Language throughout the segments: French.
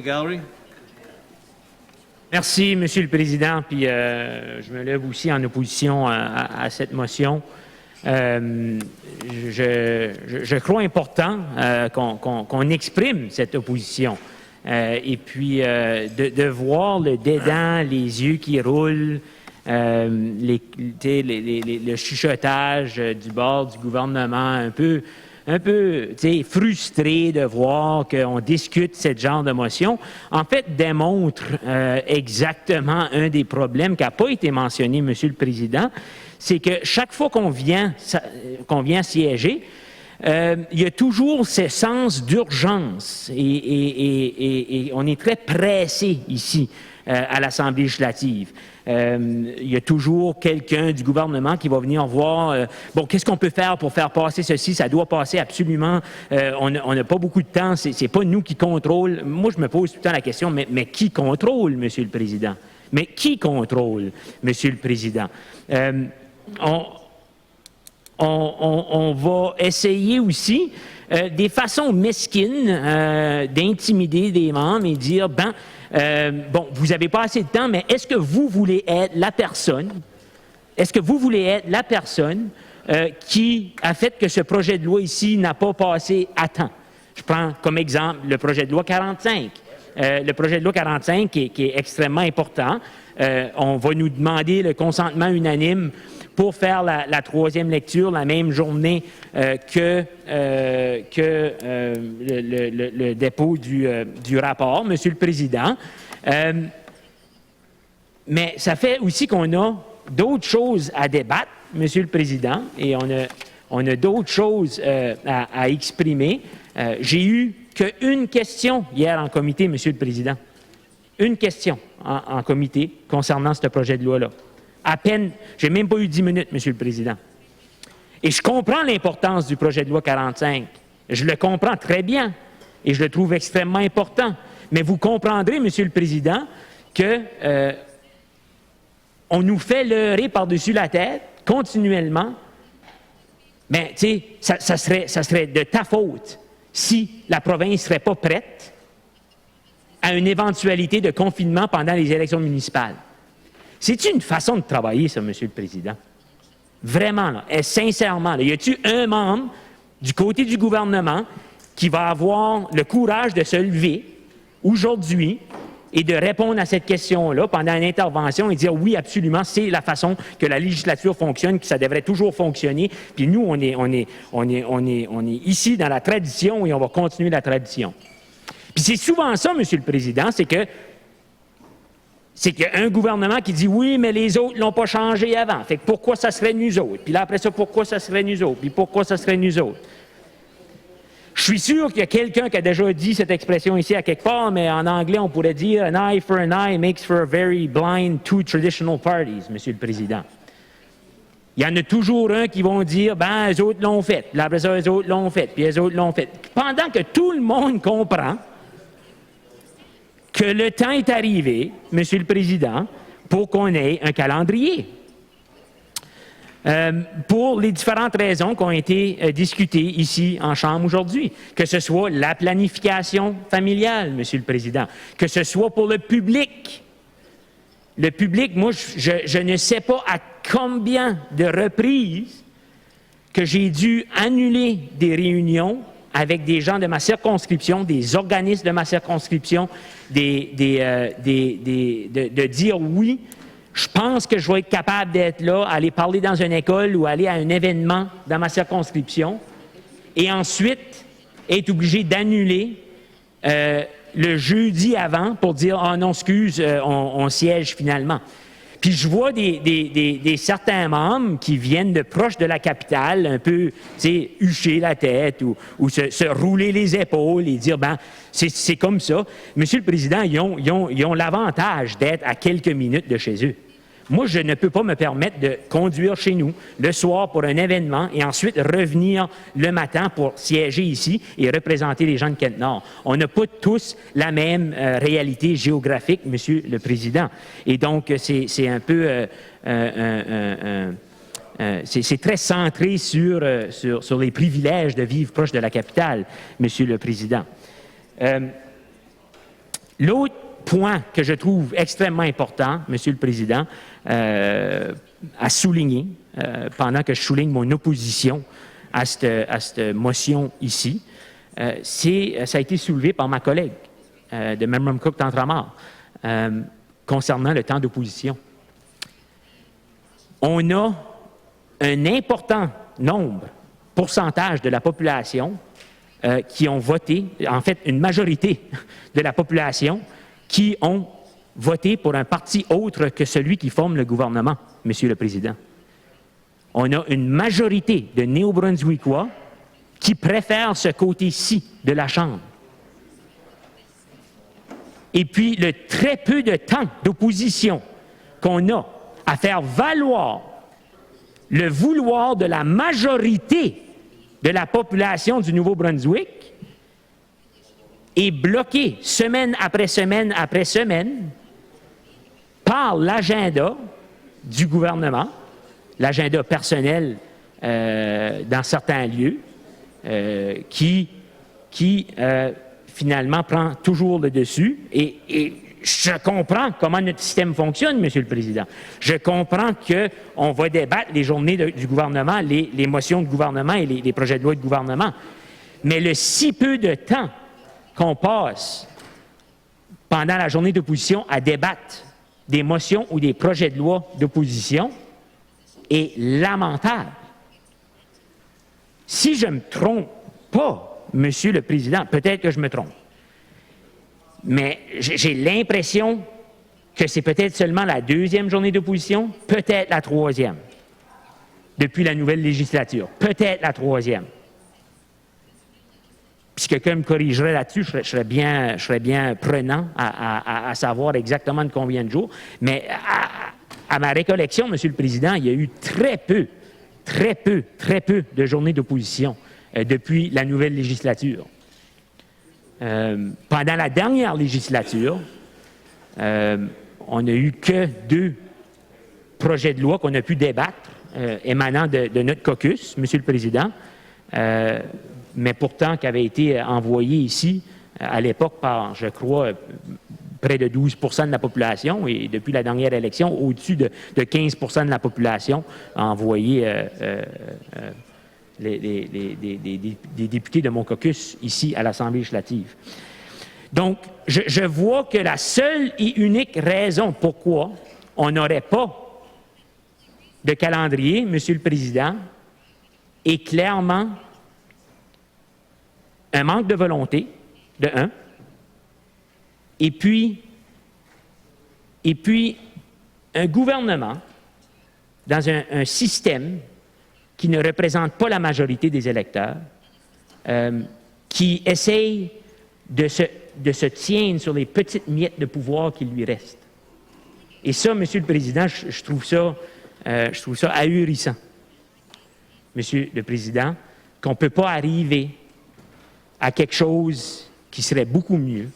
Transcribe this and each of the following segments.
Gallery. Merci, Monsieur le Président. Puis je me lève aussi en opposition à cette motion. Je crois important qu'on exprime cette opposition. Et puis de voir le dédain, les yeux qui roulent, le chuchotage du bord du gouvernement un peu frustré de voir qu'on discute ce genre de motion, en fait, démontre exactement un des problèmes qui n'a pas été mentionné, Monsieur le Président, c'est que chaque fois qu'on vient siéger, il y a toujours ce sens d'urgence et on est très pressé ici à l'Assemblée législative. Il y a toujours quelqu'un du gouvernement qui va venir voir, bon, qu'est-ce qu'on peut faire pour faire passer ceci? Ça doit passer absolument. On n'a pas beaucoup de temps. C'est pas nous qui contrôlons. Moi, je me pose tout le temps la question, mais qui contrôle, Monsieur le Président? Mais qui contrôle, Monsieur le Président? On va essayer aussi des façons mesquines d'intimider des membres et dire, bon, vous n'avez pas assez de temps, mais est-ce que vous voulez être la personne, qui a fait que ce projet de loi ici n'a pas passé à temps? Je prends comme exemple le projet de loi 45. Le projet de loi 45 qui est extrêmement important. On va nous demander le consentement unanime pour faire la troisième lecture la même journée que le dépôt du rapport, Monsieur le Président. Mais ça fait aussi qu'on a d'autres choses à débattre, Monsieur le Président, et on a d'autres choses à exprimer. J'ai eu qu'une question hier en comité, Monsieur le Président. Une question en comité concernant ce projet de loi-là. À peine, j'ai même pas eu 10 minutes, Monsieur le Président. Et je comprends l'importance du projet de loi 45. Je le comprends très bien et je le trouve extrêmement important. Mais vous comprendrez, Monsieur le Président, que on nous fait leurrer par-dessus la tête continuellement. Mais tu sais, ça serait de ta faute si la province ne serait pas prête à une éventualité de confinement pendant les élections municipales. C'est une façon de travailler, ça, Monsieur le Président? Vraiment, là, et sincèrement, là, y a-t-il un membre du côté du gouvernement qui va avoir le courage de se lever aujourd'hui et de répondre à cette question-là pendant une intervention et dire oui, absolument, c'est la façon que la législature fonctionne, que ça devrait toujours fonctionner. Puis nous, on est ici dans la tradition et on va continuer la tradition. Puis c'est souvent ça, Monsieur le Président, c'est qu'il y a un gouvernement qui dit oui, mais les autres ne l'ont pas changé avant. Fait que pourquoi ça serait nous autres? Puis là, après ça, pourquoi ça serait nous autres? Puis pourquoi ça serait nous autres? Je suis sûr qu'il y a quelqu'un qui a déjà dit cette expression ici à quelque part, mais en anglais, on pourrait dire « an eye for an eye makes for a very blind two traditional parties », Monsieur le Président. Il y en a toujours un qui vont dire « ben, eux autres l'ont fait », puis après ça, eux autres l'ont fait, puis eux autres l'ont fait. Pendant que tout le monde comprend que le temps est arrivé, Monsieur le Président, pour qu'on ait un calendrier. Pour les différentes raisons qui ont été discutées ici en Chambre aujourd'hui, que ce soit la planification familiale, Monsieur le Président, que ce soit pour le public. Le public, moi, je ne sais pas à combien de reprises que j'ai dû annuler des réunions avec des gens de ma circonscription, des organismes de ma circonscription, de dire oui, je pense que je vais être capable d'être là, aller parler dans une école ou aller à un événement dans ma circonscription, et ensuite être obligé d'annuler le jeudi avant pour dire « Ah non, excuse, on siège finalement ». Puis je vois des certains membres qui viennent de proche de la capitale, un peu, tu sais, hucher la tête ou se rouler les épaules et dire, ben, c'est comme ça. Monsieur le Président, ils ont l'avantage d'être à quelques minutes de chez eux. Moi, je ne peux pas me permettre de conduire chez nous le soir pour un événement et ensuite revenir le matin pour siéger ici et représenter les gens de Kent-Nord. On n'a pas tous la même réalité géographique, Monsieur le Président. Et donc, c'est un peu... c'est très centré sur les privilèges de vivre proche de la capitale, Monsieur le Président. L'autre point que je trouve extrêmement important, Monsieur le Président, à souligner, pendant que je souligne mon opposition à cette motion ici, ça a été soulevé par ma collègue de Memram Cook Tantramar concernant le temps d'opposition. On a un important pourcentage de la population qui ont voté, en fait une majorité de la population qui ont voté pour un parti autre que celui qui forme le gouvernement, Monsieur le Président. On a une majorité de Néo-Brunswickois qui préfèrent ce côté-ci de la Chambre. Et puis, le très peu de temps d'opposition qu'on a à faire valoir le vouloir de la majorité de la population du Nouveau-Brunswick est bloqué semaine après semaine après semaine par l'agenda du gouvernement, l'agenda personnel dans certains lieux, qui finalement prend toujours le dessus. Et je comprends comment notre système fonctionne, Monsieur le Président. Je comprends qu'on va débattre les journées du gouvernement, les motions de gouvernement et les projets de loi de gouvernement. Mais le si peu de temps qu'on passe pendant la journée d'opposition à débattre des motions ou des projets de loi d'opposition est lamentable. Si je ne me trompe pas, Monsieur le Président, peut-être que je me trompe, mais j'ai l'impression que c'est peut-être seulement la deuxième journée d'opposition, peut-être la troisième, depuis la nouvelle législature, peut-être la troisième. Puis si quelqu'un me corrigerait là-dessus, je serais bien prenant à savoir exactement de combien de jours. Mais à ma récollection, Monsieur le Président, il y a eu très peu de journées d'opposition depuis la nouvelle législature. Pendant la dernière législature, on n'a eu que 2 projets de loi qu'on a pu débattre émanant de notre caucus, Monsieur le Président, mais pourtant qui avaient été envoyés ici à l'époque par, je crois, près de 12 % de la population, et depuis la dernière élection, au-dessus de 15 % de la population a envoyé des députés de mon caucus ici à l'Assemblée législative. Donc, je vois que la seule et unique raison pourquoi on n'aurait pas de calendrier, Monsieur le Président, est clairement un manque de volonté, de un, et puis un gouvernement dans un système qui ne représente pas la majorité des électeurs, qui essaye de se tiendre sur les petites miettes de pouvoir qui lui restent. Et ça, Monsieur le Président, je trouve ça ahurissant, Monsieur le Président, qu'on ne peut pas arriver à quelque chose qui serait beaucoup mieux.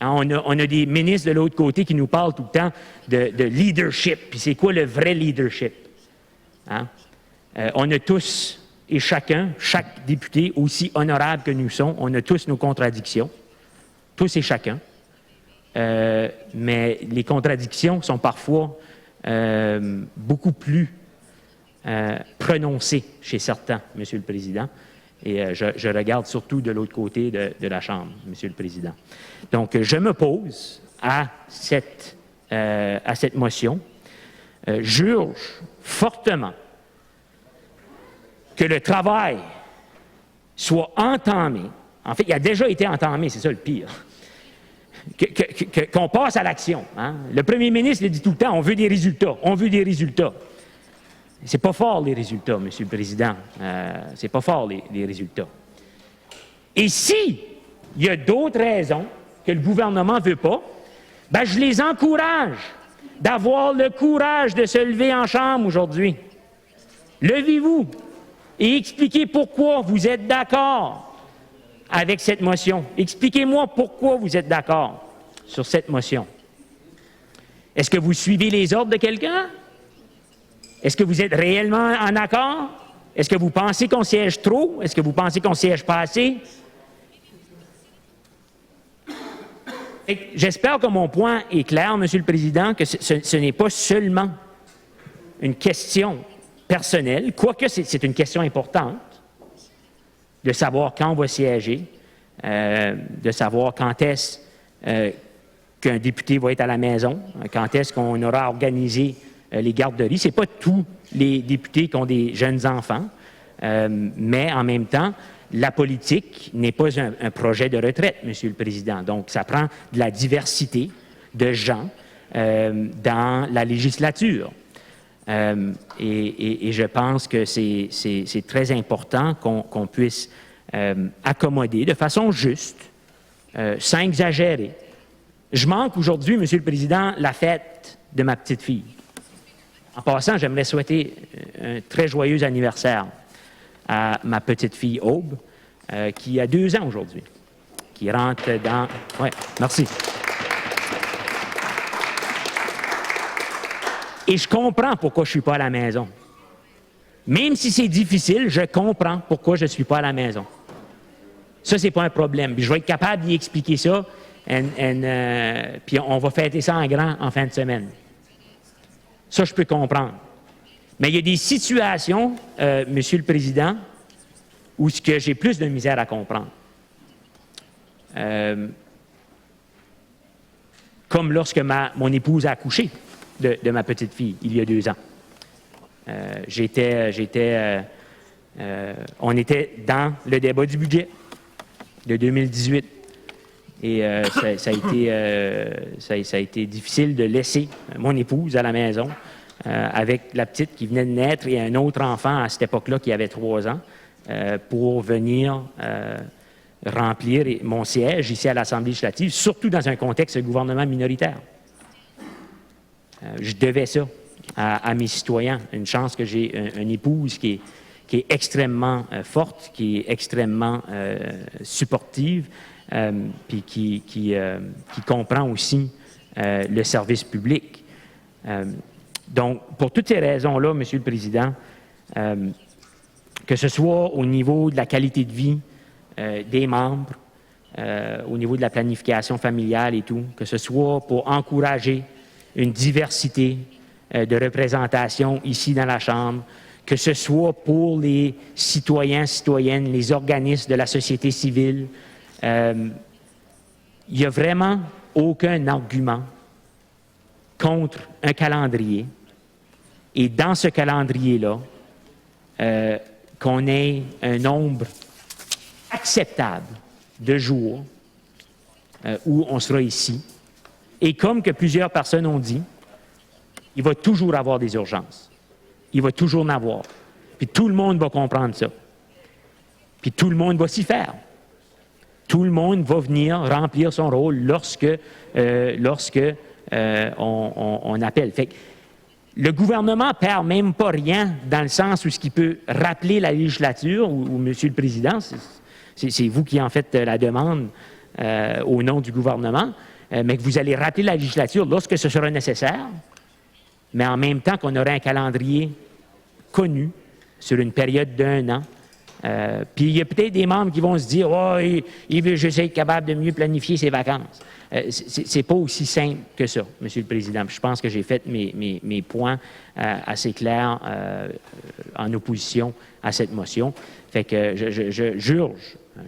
Hein, on a des ministres de l'autre côté qui nous parlent tout le temps de leadership. Puis c'est quoi le vrai leadership? Hein? On a tous et chacun, chaque député, aussi honorable que nous sommes, on a tous nos contradictions, tous et chacun. Mais les contradictions sont parfois beaucoup plus prononcées chez certains, Monsieur le Président. Et je regarde surtout de l'autre côté de la Chambre, Monsieur le Président. Donc, je m'oppose à cette motion. J'urge fortement que le travail soit entamé. En fait, il a déjà été entamé, c'est ça le pire. Qu'on passe à l'action. Hein? Le premier ministre le dit tout le temps, on veut des résultats, on veut des résultats. C'est pas fort, les résultats, Monsieur le Président. C'est pas fort, les résultats. Et si il y a d'autres raisons que le gouvernement ne veut pas, ben je les encourage d'avoir le courage de se lever en chambre aujourd'hui. Levez-vous et expliquez pourquoi vous êtes d'accord avec cette motion. Expliquez-moi pourquoi vous êtes d'accord sur cette motion. Est-ce que vous suivez les ordres de quelqu'un? Est-ce que vous êtes réellement en accord? Est-ce que vous pensez qu'on siège trop? Est-ce que vous pensez qu'on siège pas assez? J'espère que mon point est clair, Monsieur le Président, que ce n'est pas seulement une question personnelle, quoique c'est une question importante, de savoir quand on va siéger, de savoir quand est-ce qu'un député va être à la maison, quand est-ce qu'on aura organisé les garderies. Ce n'est pas tous les députés qui ont des jeunes enfants, mais en même temps, la politique n'est pas un projet de retraite, Monsieur le Président. Donc, ça prend de la diversité de gens dans la législature. Et je pense que c'est très important qu'on puisse accommoder de façon juste, sans exagérer. Je manque aujourd'hui, Monsieur le Président, la fête de ma petite fille. En passant, j'aimerais souhaiter un très joyeux anniversaire à ma petite fille Aube, qui a 2 ans aujourd'hui, qui rentre dans... Oui, merci. Et je comprends pourquoi je ne suis pas à la maison. Même si c'est difficile, je comprends pourquoi je ne suis pas à la maison. Ça, ce n'est pas un problème. Puis je vais être capable d'y expliquer ça, puis on va fêter ça en grand en fin de semaine. Ça, je peux comprendre. Mais il y a des situations, Monsieur le Président, où j'ai plus de misère à comprendre. Comme lorsque mon épouse a accouché de ma petite fille, il y a 2 ans. On était dans le débat du budget de 2018. Et ça a été difficile de laisser mon épouse à la maison avec la petite qui venait de naître et un autre enfant à cette époque-là qui avait 3 ans pour venir remplir mon siège ici à l'Assemblée législative, surtout dans un contexte de gouvernement minoritaire. Je devais ça à mes citoyens. Une chance que j'ai une épouse qui est extrêmement forte, qui est extrêmement supportive, puis qui comprend aussi le service public. Donc, pour toutes ces raisons-là, Monsieur le Président, que ce soit au niveau de la qualité de vie des membres, au niveau de la planification familiale et tout, que ce soit pour encourager une diversité de représentation ici dans la Chambre, que ce soit pour les citoyens, citoyennes, les organismes de la société civile, il n'y a vraiment aucun argument contre un calendrier. Et dans ce calendrier-là, qu'on ait un nombre acceptable de jours où on sera ici. Et comme que plusieurs personnes ont dit, il va toujours avoir des urgences. Il va toujours en avoir. Puis tout le monde va comprendre ça. Puis tout le monde va s'y faire. Tout le monde va venir remplir son rôle lorsque on appelle. Fait que le gouvernement ne perd même pas rien dans le sens où ce qui peut rappeler la législature ou Monsieur le Président, c'est vous qui en faites la demande au nom du gouvernement, mais que vous allez rappeler la législature lorsque ce sera nécessaire, mais en même temps qu'on aura un calendrier connu sur une période d'1 an. Puis il y a peut-être des membres qui vont se dire « Oh, il veut juste être capable de mieux planifier ses vacances. » C'est pas aussi simple que ça, Monsieur le Président. Je pense que j'ai fait mes points assez clairs en opposition à cette motion. Fait que je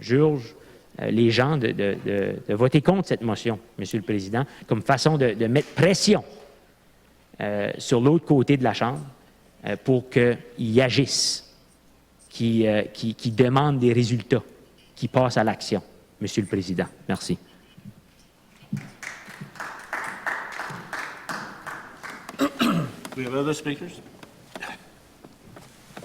jurge les gens de voter contre cette motion, Monsieur le Président, comme façon de mettre pression sur l'autre côté de la Chambre pour qu'ils agissent, qui demandent des résultats, qui passent à l'action, Monsieur le Président. Merci. Do we have other speakers?